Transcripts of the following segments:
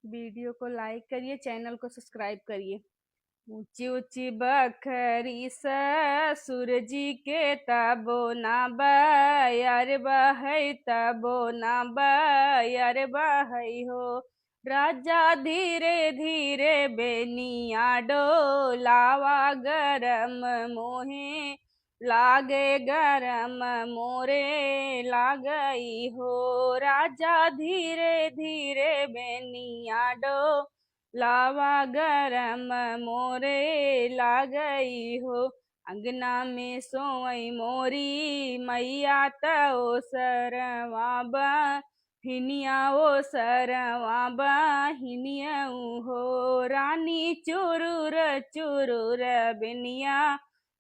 Video को like करिए, channel को सब्सक्राइब करिए। ऊंची ऊंची बखरी ससुर जी के तबो ना बयर बहै, तबो ना बयर बहै हो। राजा धीरे धीरे बेनिया डोलावा, गरम मोहे लागे गरम मोरे लागई हो। राजा धीरे धीरे बेनिया लावा, गरम मोरे लागई हो। अंगना में सोई मोरी मैया तो सरवा बहिनिया, ओ सरवा बहिनिया हो। रानी चुरुर चुरुर बिनिया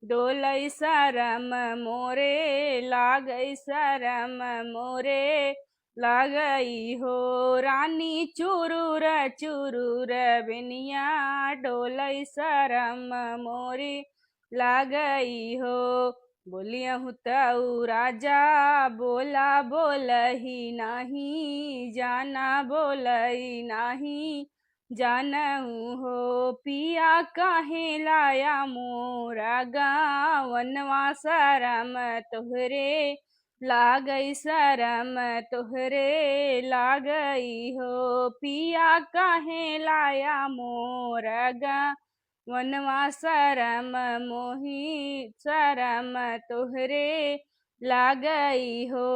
डोलई, शरम मोरे लागई, शरम मोरे लागई हो। रानी चुरुर चुरुर बिनिया डोलई, शरम मोरी लागई हो। बोलियहु तऊ राजा बोला बोलही नाही, जाना बोलई नाही जानऊ हो। पिया काहे लाया मोरा गावनवा, शरम तोहरे लागई, शरम तोहरे लागई हो। पिया काहे लाया मोर वनवा, शरम मोही शरम तोहरे लागई हो।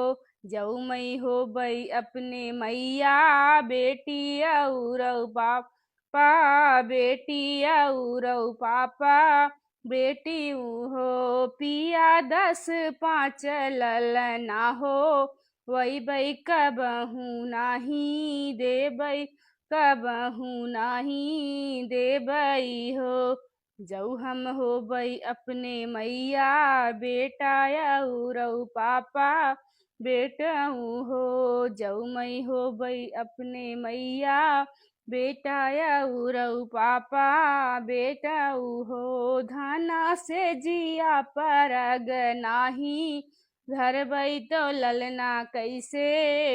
जऊ मई हो बई अपने मैया, बेटी और पापा, बेटी और पापा बेटी हो। पिया 10 5 ललना हो, वही बई कबहू नाही देबई, कबहू नाही देबई हो। जऊ हम हो बई अपने मैया, बेटा और पापा बेटऊ हो। जऊ मई हो बई अपने मैया, बेटा और पापा बेटऊ हो। धाना से जिया परग नाही, धरबई तो ललना कैसे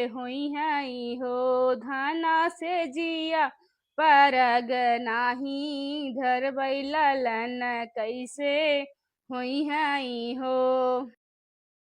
होई हई हो। धाना से जिया परग नाही, धरबई ललन कैसे होई हई हो।